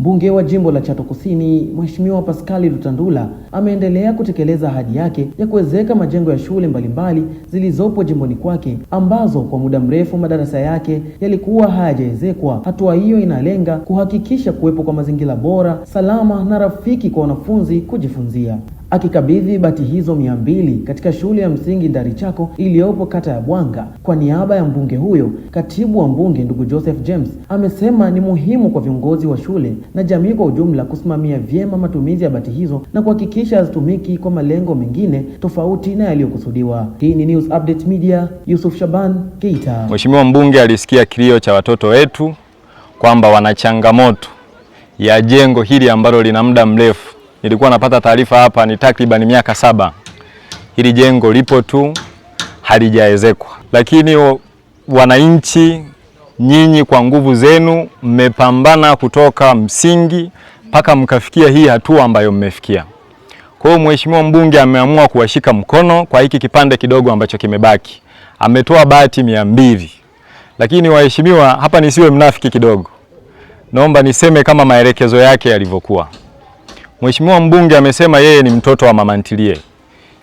Mbunge wa jimbo la Chato Kusini, Mheshimiwa Pascal Lutandula, ameendelea kutekeleza ahadi yake ya kuwezeka majengo ya shule mbalimbali zilizopo jimboni kwake ambazo kwa muda mrefu madarasa yake yalikuwa hayajaezekwa. Hatua hiyo inalenga kuhakikisha kuwepo kwa mazingira bora, salama na rafiki kwa wanafunzi kujifunzia. Akikabidhi bati hizo 200 katika shule ya msingi Ndarichako iliyopo kata ya Bwanga kwa niaba ya mbunge huyo, katibu wa mbunge ndugu Joseph James amesema ni muhimu kwa viongozi wa shule na jamii kwa ujumla kusimamia vyema matumizi ya bati hizo na kuhakikisha hazitumiki kwa malengo mengine tofauti na yaliyokusudiwa. Hii ni News Update Media, Yusuf Shaban, Geita. Mheshimiwa mbunge alisikia kilio cha watoto wetu kwamba wana changamoto ya jengo hili ambalo lina muda mrefu. Nilikuwa napata taarifa hapa ni takriban miaka 7. Hili jengo lipo tu halijaezekwa. Lakini wananchi, nyinyi kwa nguvu zenu mmepambana kutoka msingi mpaka mkafikia hii hatua ambayo mmefikia. Kwa hiyo Mheshimiwa mbunge ameamua kuwashika mkono kwa hiki kipande kidogo ambacho kimebaki. Ametoa bati 200. Lakini waheshimiwa, hapa nisiwe mnafiki kidogo. Naomba niseme kama maelekezo yake yalivyokuwa. Mheshimiwa mbunge amesema yeye ni mtoto wa mama ntilie.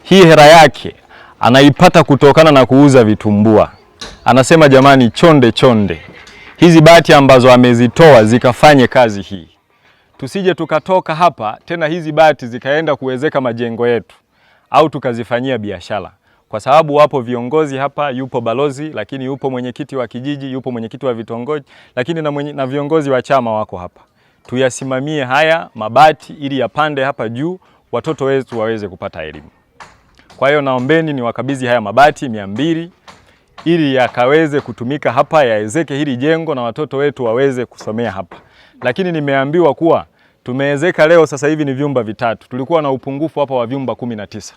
Hii hera yake anaipata kutokana na kuuza vitumbua. Anasema jamani, chonde hizi bati ambazo amezitoa zikafanye kazi hii. Tusije tukatoka hapa tena hizi bati zikaenda kuwezeka majengo yetu au tukazifanyia biashara. Kwa sababu wapo viongozi hapa, yupo balozi, lakini yupo mwenyekiti wa kijiji, yupo mwenyekiti wa vitongoji, lakini na viongozi wa chama wako hapa. Tuyasimamie haya mabati ili yapande hapa juu, watoto wetu waweze kupata elimu. Kwa hiyo naombeni niwakabidhi haya mabati 200 ili yakaweze kutumika hapa, yaezeke hili jengo na watoto wetu waweze kusomea hapa. Lakini nimeambiwa kuwa tumeezeka leo sasa hivi ni vyumba 3. Tulikuwa na upungufu hapa wa vyumba 19.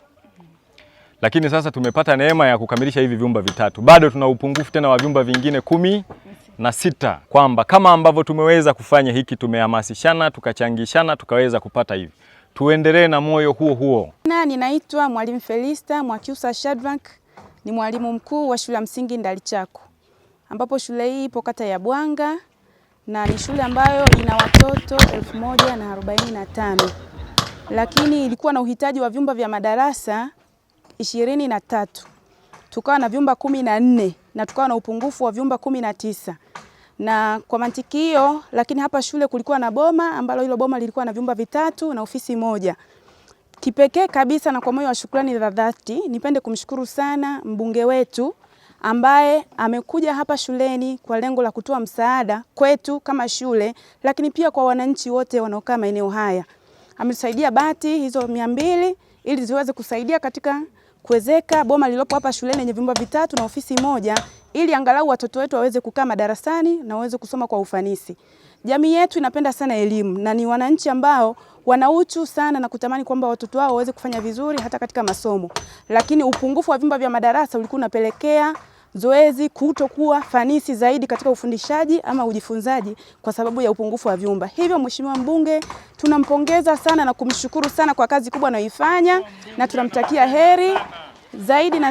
Lakini sasa tumepata neema ya kukamilisha hivi vyumba 3. Bado tuna upungufu tena wa vyumba vingine 16, kwamba kama ambavyo tumeweza kufanya hiki, tumehamasishana, tukachangishana, tukaweza kupata hivi. Tuendelee na moyo huo. Ninaitwa Mwalimu Felista Mwakiusa Shadrack, ni mwalimu mkuu wa shule ya msingi Ndarichako, ambapo shule hii ipo kata ya Bwanga na ni shule ambayo ina watoto 1045. Lakini ilikuwa na uhitaji wa vyumba vya madarasa 23. Tukawa na vyumba 14 na tukawa na upungufu wa vyumba 19. Na kwa mantiki hiyo, lakini hapa shule kulikuwa na boma ambalo hilo boma lilikuwa na vyumba 3 na ofisi 1. Kipekee kabisa na kwa moyo wa shukrani za dhati, nipende kumshukuru sana mbunge wetu ambaye amekuja hapa shuleni kwa lengo la kutoa msaada kwetu kama shule, lakini pia kwa wananchi wote wanaokaa maeneo haya. Ametusaidia bati hizo 200 ili ziweze kusaidia katika kuwezeka boma lililopo hapa shuleni yenye vyumba 3 na ofisi 1 ili angalau watoto wetu waweze kukaa madarasani na waweze kusoma kwa ufanisi. Jamii yetu inapenda sana elimu na ni wananchi ambao wanauchu sana na kutamani kwamba watoto wao waweze kufanya vizuri hata katika masomo. Lakini upungufu wa vyumba vya madarasa ulikuwa unapelekea zoezi kutokuwa fanisi zaidi katika ufundishaji ama ujifunzaji kwa sababu ya upungufu wa vyumba. Hivyo Mheshimiwa mbunge tunampongeza sana na kumshukuru sana kwa kazi kubwa anayoifanya na tunamtakia heri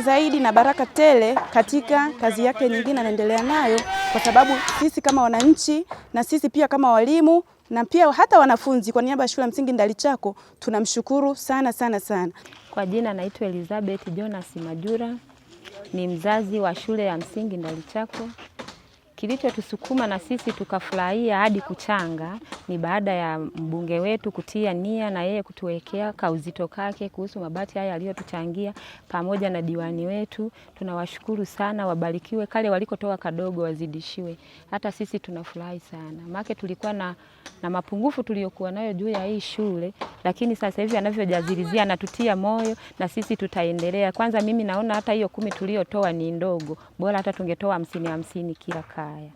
zaidi na baraka tele katika kazi yake nyingine anaendelea nayo, kwa sababu sisi kama wananchi na sisi pia kama walimu na pia hata wanafunzi kwa niaba ya shule ya msingi Ndarichako tunamshukuru sana. Kwa jina naitwa Elizabeth Jonas Majura, ni mzazi wa shule ya msingi Ndarichako. Kilichotusukuma na sisi tukafurahia hadi kuchanga ni baada ya mbunge wetu kutia nia na yeye kutuwekea kauzito kake kuhusu mabati haya aliyotuchangia pamoja na diwani wetu. Tunawashukuru sana, wabarikiwe, kale walikotoa kadogo wazidishiwe. Hata sisi tunafurahi sana. Maana tulikuwa na mapungufu tuliyokuwa nayo juu ya hii shule, lakini sasa hivi anavyojazilizia anatutia moyo na sisi tutaendelea. Kwanza mimi naona hata hiyo 10 tuliyotoa ni ndogo. Bora hata tungetoa 50 kila kaya.